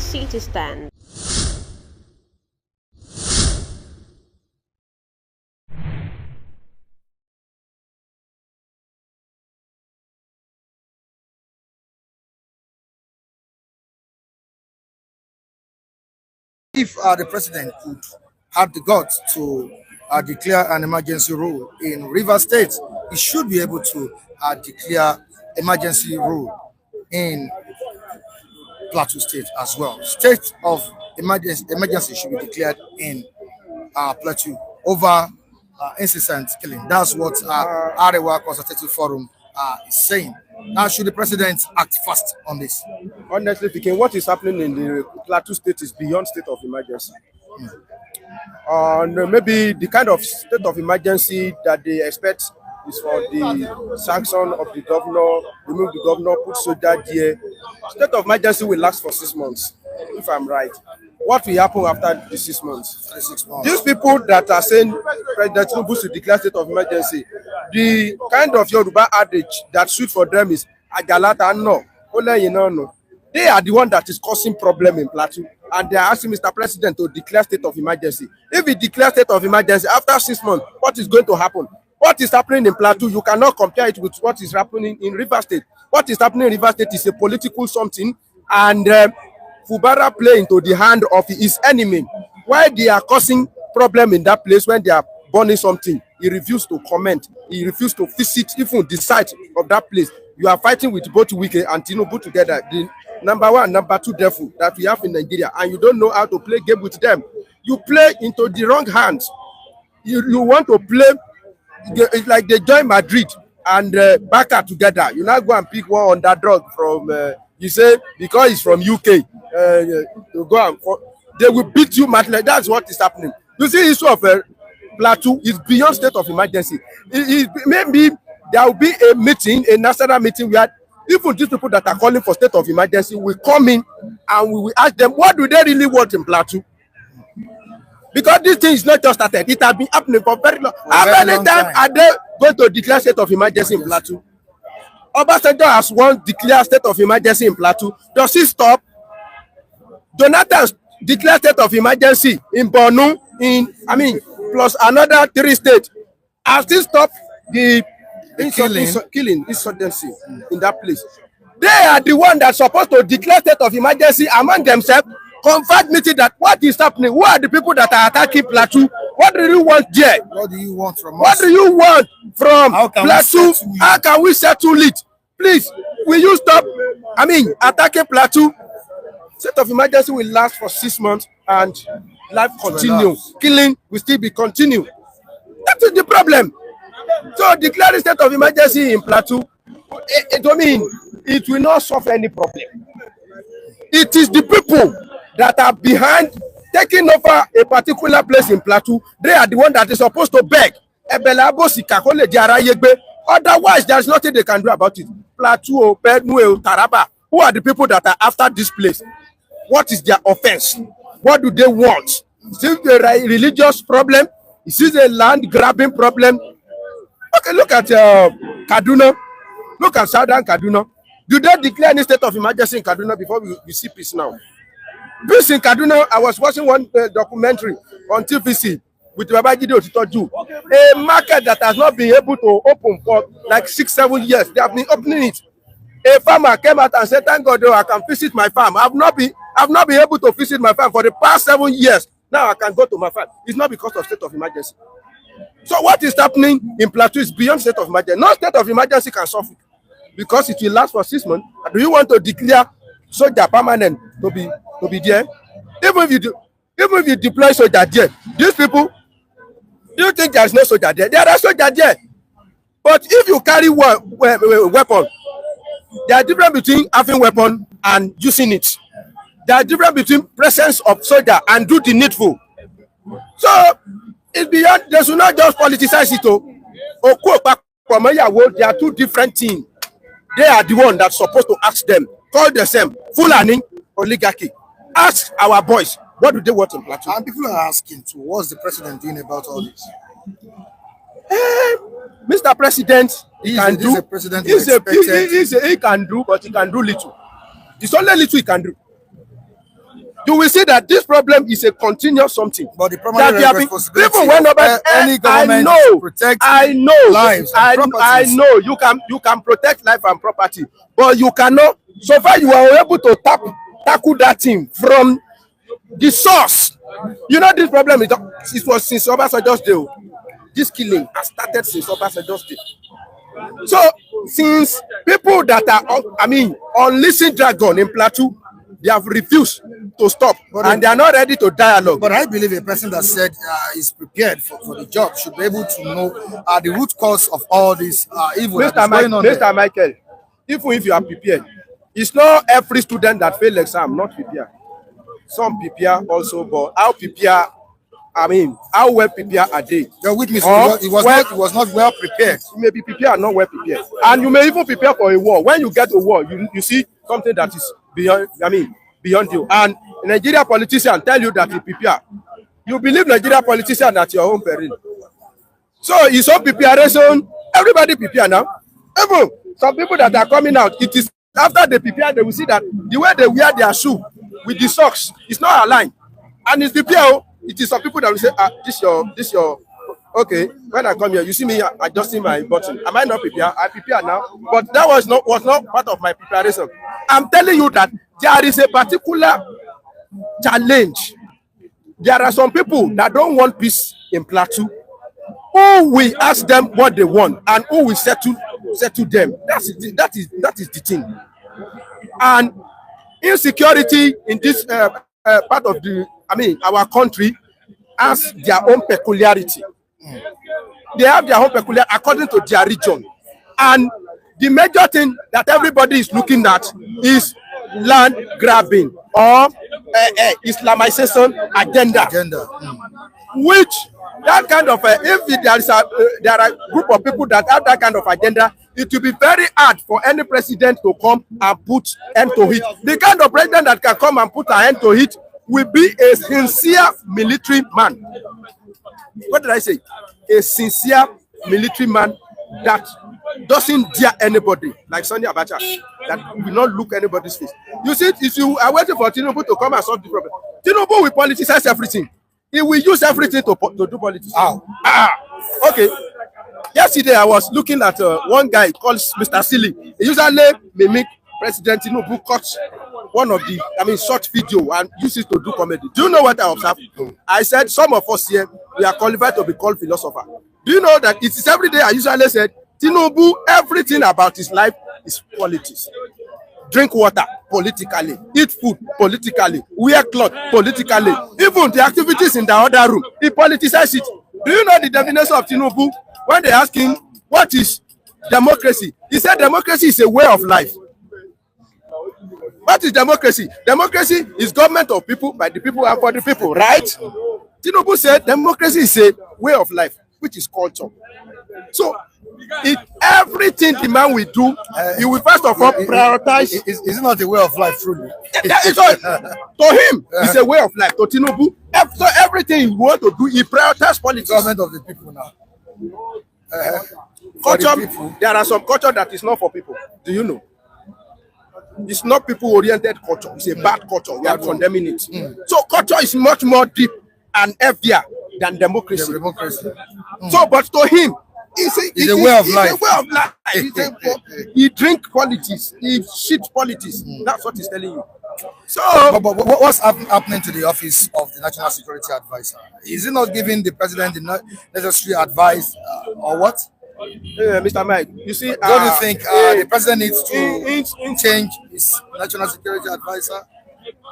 city stand. If the president could have the guts to declare an emergency rule in River State, he should be able to declare emergency rule in Plateau State as well. State of emergency should be declared in Plateau over incessant killing. That's what Arewa Consultative Forum is saying. Now, should the president act fast on this? Honestly speaking, what is happening in the Plateau State is beyond state of emergency. Maybe the kind of state of emergency that they expect is for the sanction of the governor, remove the governor, put soldier there. State of emergency will last for 6 months, if I'm right. What will happen after the 6 months? 6 months. These people that are saying President Tinubu should declare state of emergency, the kind of Yoruba adage that suits for them is Ajalata no, only you know no. They are the one that is causing problem in Plateau, and they are asking Mr. President to declare state of emergency. If he declares state of emergency after 6 months, what is going to happen? What is happening in Plateau, you cannot compare it with what is happening in River State. What is happening in River State is a political something, and Fubara play into the hand of his enemy. Why they are causing problem in that place when they are burning something? He refused to comment. He refused to visit even the site of that place. You are fighting with both Wike and Tinubu together. The number one, number two devil that we have in Nigeria, and you don't know how to play game with them. You play into the wrong hands. You want to play. It's like they join Madrid and Barca together. You now go and pick one underdog from. You say because it's from UK. To go and they will beat you madly. That's what is happening. You see, issue of Plateau is beyond state of emergency. Maybe there will be a meeting, a national meeting where even these people that are calling for state of emergency will come in and we will ask them what do they really want in Plateau. Because this thing is not just started, it has been happening for very long. How many times are they going to declare state of emergency in Plateau? Obasanjo has once declared state of emergency in Plateau. Does he stop? Jonathan declared state of emergency in Borno, plus another 3 states. Has he stopped the killing insurgency in that place? They are the ones that are supposed to declare state of emergency among themselves. Convert meeting that what is happening? Who are the people that are attacking Plateau? What do you want there? What do you want from us? What do you want from Plateau? How can we settle it? Please, will you stop? Attacking Plateau. State of emergency will last for 6 months and life continue. Killing will still be continue. That is the problem. So declaring state of emergency in Plateau, it will not solve any problem. It is the people that are behind taking over a particular place in Plateau. They are the one that is supposed to beg. Otherwise, there's nothing they can do about it. Plateau, Benue, Taraba. Who are the people that are after this place? What is their offense? What do they want? Is it a religious problem? Is it a land grabbing problem? Okay, look at Kaduna. Look at Southern Kaduna. Do they declare any state of emergency in Kaduna before we see peace now? Peace in Kaduna, I was watching one documentary on TVC with Babajide Otitoju. A market that has not been able to open for like 6-7 years. They have been opening it. A farmer came out and said, thank God, I can visit my farm. I've not been able to visit my farm for the past 7 years. Now I can go to my farm. It's not because of state of emergency. So what is happening in Plateau is beyond state of emergency. No state of emergency can solve it because it will last for 6 months. Do you want to declare soldier permanent to be there? Even if you deploy soldier there, these people, do you think there is no soldier there? There are soldiers there. But if you carry weapon, there is difference between having weapon and using it. There is difference between presence of soldier and do the needful. So it's beyond. They should not just politicize it. They are two different things. They are the one that's supposed to ask them. Call the same fulani oligarchy. Ask our boys what do they want in Plateau. And people are asking too, what's the president doing about all this? Mr. President, he can do, but he can do little. It's only little he can do. you will see that this problem is a continuous something. But the primary responsibility even when any government to protect lives and properties. I know you can protect life and property, but you cannot. So far, you are able to tackle that thing from the source. You know, this problem it was since Obasanjo's day. This killing has started since Obasanjo's day. So since people that are on listen dragon in Plateau, they have refused to stop, and they are not ready to dialogue. But I believe a person that said is prepared for the job should be able to know the root cause of all this evil that is going on. Mr. Michael, even if you are prepared, it's not every student that fail exam not prepared. Some prepare also, but how well prepared are they? You're with me. It was not well prepared. You may be prepared, not well prepared, and you may even prepare for a war. When you get to war, you see something that is beyond you. And Nigeria politicians tell you that you prepare. You believe Nigeria politicians at your own peril. So it's all preparation. Everybody prepare now. Even some people that are coming out, it is after they prepare, they will see that the way they wear their shoe with the socks is not aligned. And it's prepare. It is some people that will say, this your okay. When I come here, you see me adjusting my button. Am I not prepared? I prepare now, but that was not part of my preparation. I'm telling you that there is a particular challenge. There are some people that don't want peace in Plateau. Who will ask them what they want and who will settle them? That is the thing. And insecurity in this part of our country has their own peculiarity. They have their own peculiarity according to their region. And the major thing that everybody is looking at is land grabbing or Islamization agenda. Which that kind of if there are a group of people that have that kind of agenda, it will be very hard for any president to come and put end to it. The kind of president that can come and put an end to it will be a sincere military man. What did I say? A sincere military man that doesn't dare anybody, like Sonny Abacha, that will not look anybody's face. You see, if you are waiting for Tinubu to come and solve the problem, Tinubu will politicize everything. He will use everything to do politics. Okay. Yesterday, I was looking at one guy called Mr. Silly. He usually mimic President Tinubu, cut one of the short video and use it to do comedy. Do you know what I observed? I said some of us here, we are qualified to be called philosopher. Do you know that it is every day I usually said, Tinubu, everything about his life is politics. Drink water politically, eat food politically, wear clothes politically. Even the activities in the other room, he politicizes it. Do you know the definition of Tinubu? When they ask him, what is democracy? He said democracy is a way of life. What is democracy? Democracy is government of people, by the people, and for the people, right? Tinubu said democracy is a way of life, which is culture. So, everything the man will do, he will first of all prioritize. Is it not a way of life, truly? To him, it's a way of life. To Tinubu, so everything he want to do, he prioritize politics. Government of the people now. Culture, there are some culture that is not for people. Do you know? It's not people-oriented culture. It's a bad culture. We are condemning it. So culture is much more deep and heavier than democracy. So, but to him, it's a way of life. It's a way of life. He drink politics. He shit politics. That's what he's telling you. So, but what's happening to the office of the National Security Advisor? Is it not giving the president the necessary advice or what? Mr. Mike, you see, don't you think the president needs to change his National Security Advisor?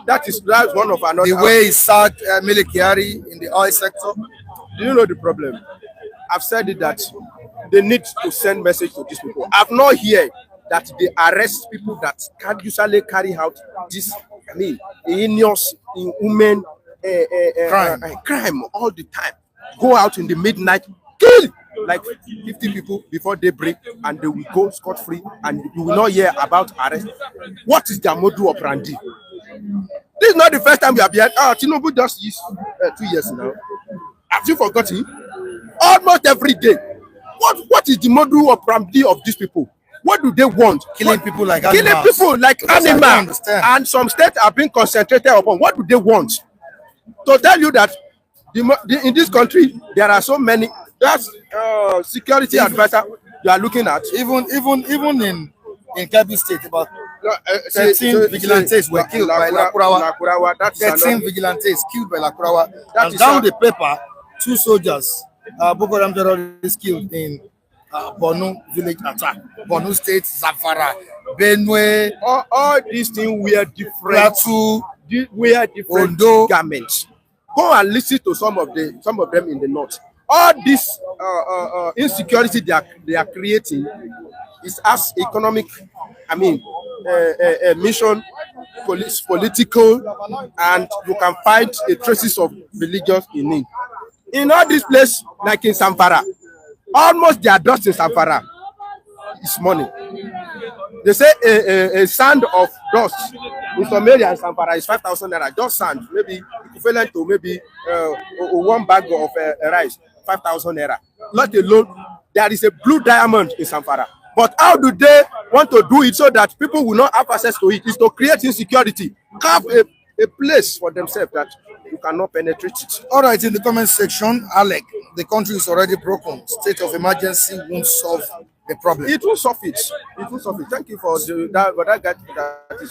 That's one of another. The way he sacked Mele Kyari in the oil sector. Do you know the problem? I've said it that they need to send message to these people. I've not heard that they arrest people that can usually carry out this, heinous, inhuman crime all the time. Go out in the midnight, kill like 50 people before they break, and they will go scot-free, and you will not hear about arrest. What is their modus operandi? This is not the first time we have heard. Tinubu just used 2 years now. Have you forgotten? Almost every day. What is the modus operandi of these people? What do they want? Killing people like Killing animals. people like Because I don't animals. understand. And some states are being concentrated upon. What do they want? To tell you that in this country there are so many. That's security advisor you are looking at. Even in Kebbi State, about 13 vigilantes were killed by Lakurawa. 13 vigilantes killed by Lakurawa. And down the paper, 2 soldiers, Boko Haram terrorists killed in Borno village attack. Borno State, Zamfara, Benue. All these things were different. Plateau, different Ondo. garments. Go and listen to some of them in the north. All this insecurity they are creating is as economic, mission, political, and you can find a traces of religious in it. In all these places, like in Zamfara, almost they are dust in Zamfara is money. They say a sand of dust in some area in Zamfara is 5,000 naira. Just sand, maybe equivalent to maybe 1 bag of rice, 5,000 naira. Let alone, there is a blue diamond in Zamfara. But how do they want to do it so that people will not have access to it? Is to create insecurity, have a place for themselves that you cannot penetrate it. All right, in the comment section, Alec, the country is already broken. State of emergency won't solve the problem. It will solve it. It will solve it. Thank you for that guy.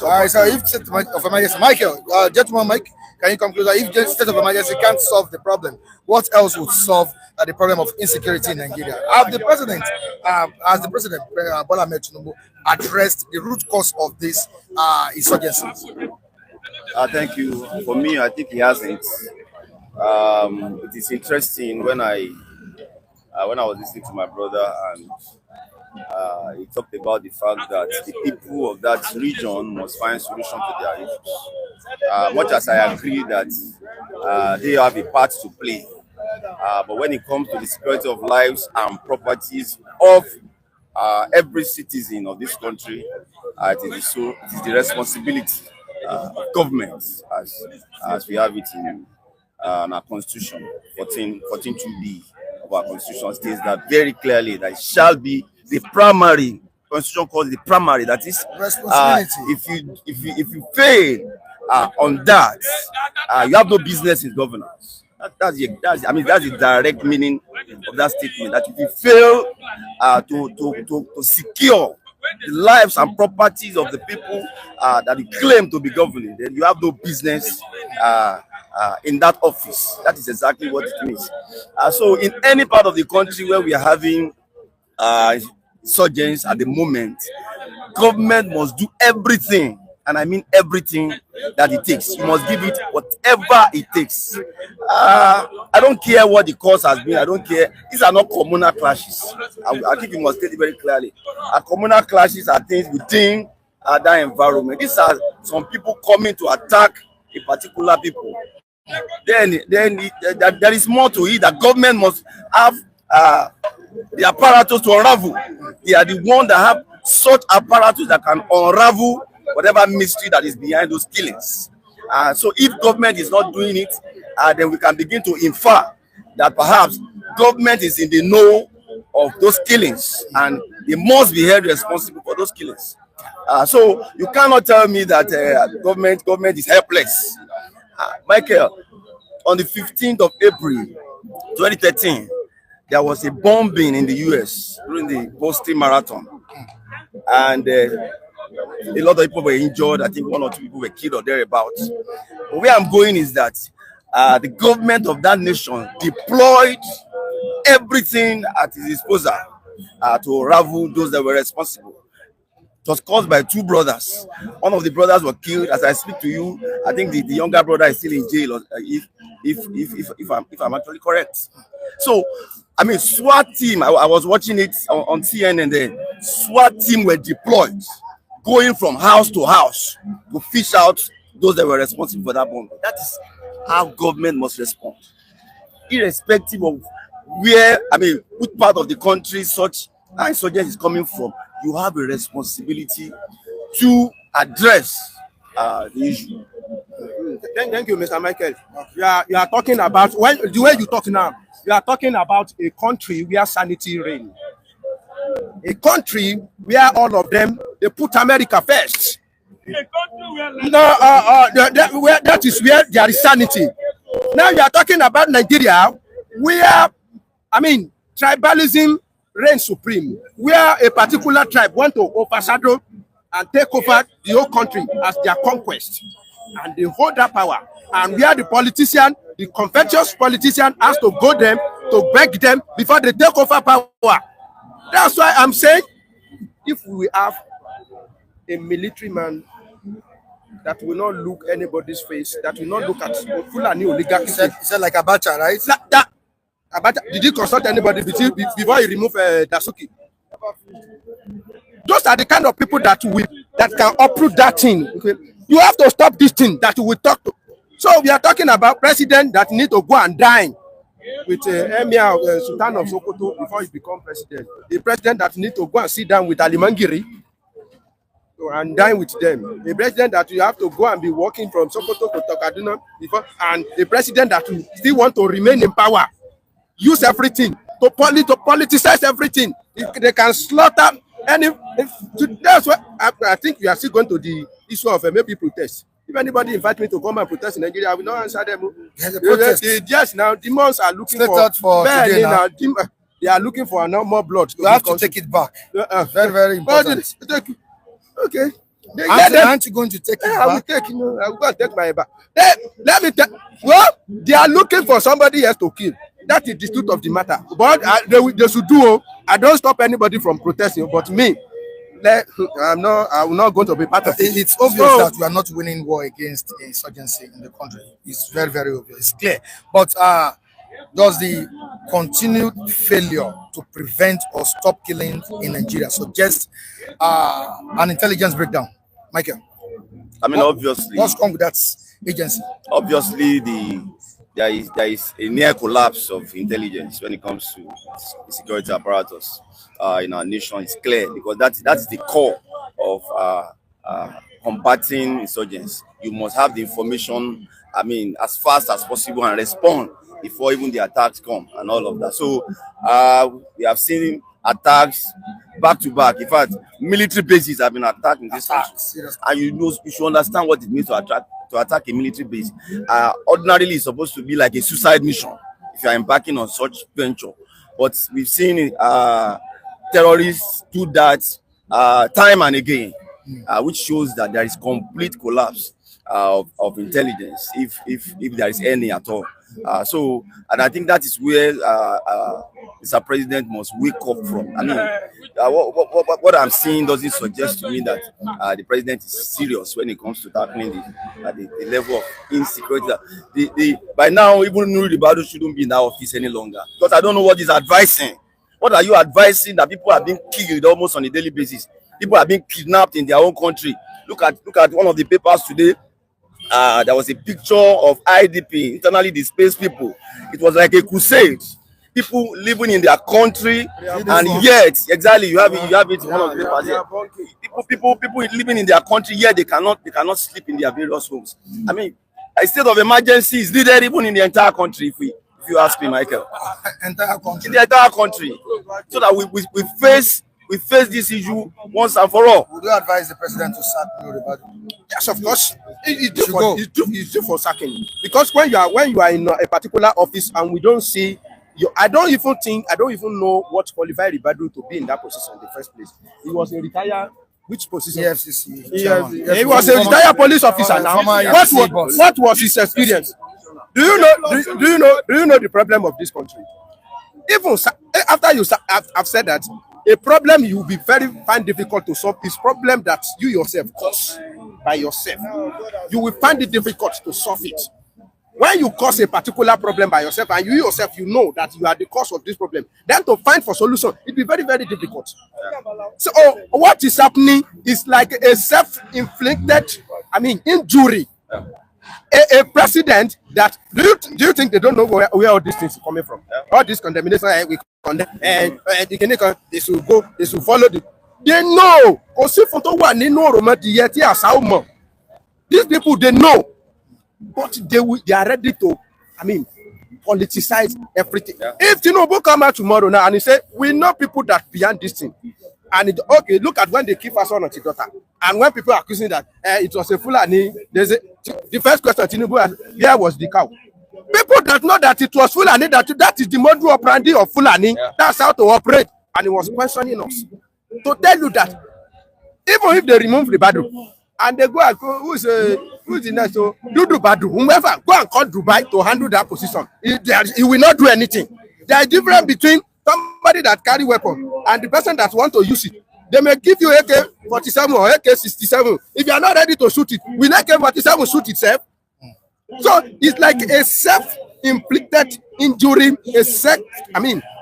All right, so if state of emergency, Michael, gentleman, Mike, can you come closer? If the state of emergency can't solve the problem, what else would solve the problem of insecurity in Nigeria? Has the president, Bola Ahmed Tinubu, addressed the root cause of this insurgencies? Thank you. For me, I think he hasn't. It is interesting when I was listening to my brother and he talked about the fact that the people of that region must find solution to their issues. Much as I agree that they have a part to play, but when it comes to the security of lives and properties of every citizen of this country, it is the responsibility of government, as we have it in our constitution, 14.2b of our constitution states that very clearly that it shall be the primary. Constitution calls the primary. That is responsibility. If you fail on that, you have no business in governance. That's the direct meaning of that statement. That if you fail to secure the lives and properties of the people that you claim to be governing, then you have no business in that office. That is exactly what it means. So in any part of the country where we are having insurgents at the moment, government must do everything, and I mean everything that it takes. You must give it whatever it takes. I don't care what the cause has been. I don't care. These are not communal clashes. I think you must state it very clearly. Communal clashes are things within that environment. These are some people coming to attack a particular people. Then there is more to it. That government must have the apparatus to unravel. They are the ones that have such apparatus that can unravel whatever mystery that is behind those killings. So if government is not doing it, then we can begin to infer that perhaps government is in the know of those killings and they must be held responsible for those killings. So you cannot tell me that government is helpless. Michael, on the 15th of April 2013, there was a bombing in the US during the Boston Marathon. And a lot of people were injured. I think 1 or 2 people were killed or thereabouts. But where I'm going is that the government of that nation deployed everything at its disposal to unravel those that were responsible. It was caused by 2 brothers. One of the brothers were killed. As I speak to you, I think the younger brother is still in jail. If I'm actually correct. So, I mean, SWAT team. I was watching it on CNN. Then SWAT team were deployed, going from house to house to fish out those that were responsible for that bomb. That is how government must respond, irrespective of which part of the country such insurgence is coming from. You have a responsibility to address the issue. Thank you, Mr. Michael. You are talking about the way you talk now. You are talking about a country where sanity reigns. a country where all of them they put America first. No, that is where there is sanity. Now you are talking about Nigeria, where tribalism reigns supreme, where a particular tribe want to overshadow and take over the whole country as their conquest, and they hold that power. And where the politician, the contentious politician, has to go them to beg them before they take over power. That's why I'm saying, if we have a military man that will not look anybody's face, that will not look at fulani oligarchy. He said like Abacha, right? Abacha, did he consult anybody before he remove Dasuki? Those are the kind of people that can uproot that thing. Okay? You have to stop this thing that you will talk to. So we are talking about president that need to go and dine with Emir Sultan of Sokoto before he become president. The president that need to go and sit down with Ali Mangiri and dine with them. The president that you have to go and be walking from Sokoto to Kaduna before, and the president that you still want to remain in power, use everything to politicize everything. They can slaughter any. That's what I think we are still going to the issue of maybe protest. If anybody invite me to come and protest in Nigeria, I will not answer them. Yes, now demons are looking for today now. They are looking for more blood. You have to take it back. Very, very important. Okay. Aren't you going to take it back? I will take. I will go and take my back. Let me tell. Well, they are looking for somebody else to kill. That is the truth of the matter. But they should do. I don't stop anybody from protesting. But me, I'm not going to be part of it. It's obvious that we are not winning war against insurgency in the country. It's very, very obvious. It's clear. But does the continued failure to prevent or stop killing in Nigeria suggest an intelligence breakdown? Michael? Obviously. What's wrong with that agency? Obviously, there is a near collapse of intelligence when it comes to the security apparatus in our nation. It's clear because that's the core of combating insurgents. You must have the information, as fast as possible and respond before even the attacks come and all of that. So we have seen attacks back to back. In fact, military bases have been attacked in this country, and you should understand what it means to attack a military base. Ordinarily, it's supposed to be like a suicide mission if you are embarking on such venture. But we've seen terrorists do that time and again, which shows that there is complete collapse of intelligence, if there is any at all. And I think that is where Mr. President must wake up from. What I'm seeing doesn't suggest to me that the president is serious when it comes to tackling the level of insecurity. By now, even Nuri Ribadu shouldn't be in that office any longer, because I don't know what he's advising. What are you advising? That people are being killed almost on a daily basis. People are being kidnapped in their own country. Look at one of the papers today. There was a picture of IDP, internally displaced people. It was like a crusade. People living in their country, and yet, exactly, you have it in one of the papers here. People living in their country, yet they cannot sleep in their various homes. A state of emergency is needed even in the entire country, if you ask me, Michael. Entire country. In the entire country, so that we face this issue once and for all. Would you advise the president to sack Nuri Ribadu? Yes, of course. It's due for sacking, because when you are in a particular office and we don't see you, I don't even know what qualified Ribadu to be in that position in the first place. He was a retired, which position? EFCC. He was a retired police officer now. What was his experience? Do you know the problem of this country? Even after I've said that, a problem you will be find difficult to solve is problem that you yourself cause by yourself. You will find it difficult to solve it. When you cause a particular problem by yourself and you yourself, you know that you are the cause of this problem, then to find for solution, it will be very, very difficult. So what is happening is like a self-inflicted, injury. A president that do you think they don't know where all these things are coming from? All this condemnation we condemn, and they should follow the. They know. These people, they know, but they are ready to politicize everything. If Tinubu come out tomorrow now and he say we know people that behind this thing, And okay, look at when they kill first one of the daughter, and when people are accusing that it was a fulani, the first question Tinubu asked, where was the cow? People that know that it was fulani, that is the modus operandi of fulani. Yeah. That's how to operate, and he was questioning us to tell you that even if they remove the Badu and they go and go, who's the next? So Dudu Badu, whoever, go and call Dubai to handle that position. He will not do anything. There is difference between somebody that carry weapon and the person that want to use it. They may give you AK-47 or AK-67. If you are not ready to shoot it, will AK-47 shoot itself? So it's like a self-inflicted injury,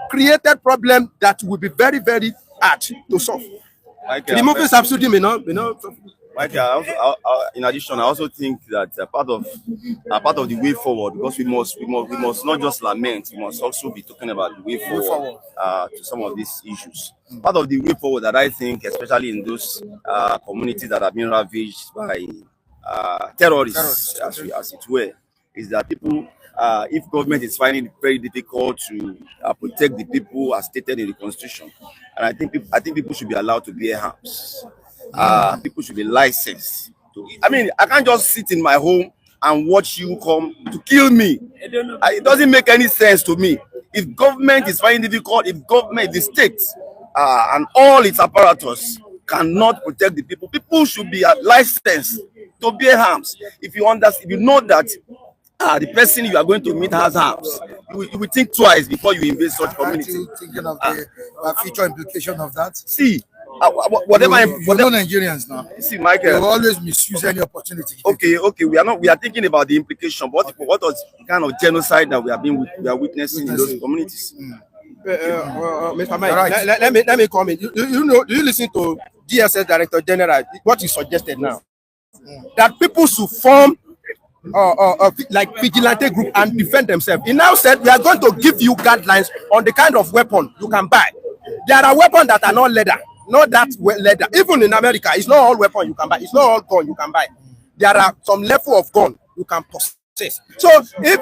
created problem that will be very, very hard to solve. Removing subsidy may not. Michael, in addition, I also think that part of the way forward, because we must not just lament, we must also be talking about the way forward to some of these issues. Part of the way forward that I think, especially in those communities that have been ravaged by terrorists, as it were, is that people, if government is finding it very difficult to protect the people as stated in the Constitution, and I think people should be allowed to bear arms. People should be licensed. I can't just sit in my home and watch you come to kill me. It doesn't make any sense to me. If government is finding it difficult, if the state and all its apparatus cannot protect the people, people should be licensed to bear arms. If you understand, if you know that the person you are going to meet has arms, you will think twice before you invade such community. Are you thinking of the future implication of that? See, whatever Nigerians now. See, Michael, they will always misuse any opportunity. Okay. We are thinking about the implication. What was the kind of genocide that we are witnessing in those communities? Mr. Mike, right. let me comment. Do you listen to DSS Director General? What he suggested now, that people should form like vigilante group and defend themselves. He now said we are going to give you guidelines on the kind of weapon you can buy. There are weapons that are not leather. Not that leather. Even in America, it's not all weapon you can buy. It's not all gun you can buy. There are some level of gun you can possess. So, if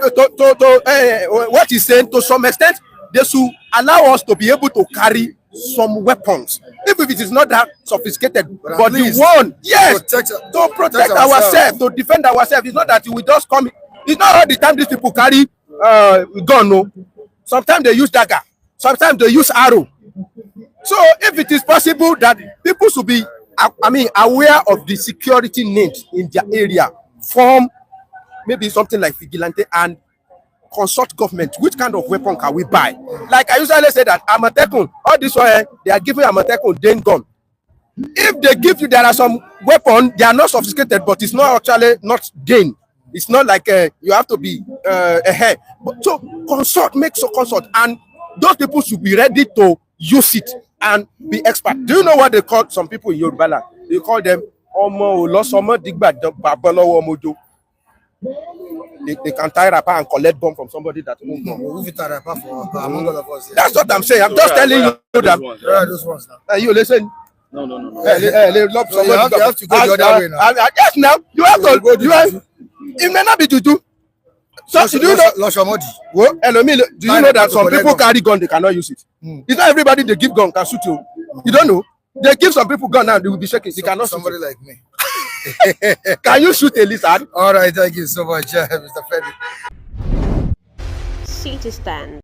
what he's saying, to some extent, they should allow us to be able to carry some weapons, even if it is not that sophisticated. But the one, yes, to protect ourselves, to defend ourselves. It's not that we just come. It's not all the time these people carry gun. No, sometimes they use dagger. Sometimes they use arrow. So if it is possible that people should be, aware of the security needs in their area, form maybe something like vigilante and consult government. Which kind of weapon can we buy? Like I usually say that Amatekun, all this way they are giving Amatekun Dane gun. If they give you, there are some weapons, they are not sophisticated, but it's not actually not Dane. It's not like you have to be ahead. So consult, and those people should be ready to use it and be expert. Do you know what they call some people in Yoruba land? They call them Omo Olosomo Digba Babalowo Omojo. They can tie rapper and collect bomb from somebody that won't bomb. That's what I'm saying. I'm just telling you that. Those ones now. You listen. No. You have to go the other way now. Yes, now you have to. It may not be juju. So do you know? Do you know that some people carry gun, they cannot use it? It's not everybody they give gun can shoot you. You don't know? They give some people gun now, they will be shaking. They cannot somebody like me. Can you shoot a lizard? All right, thank you so much, Mr. Freddy. City Stand.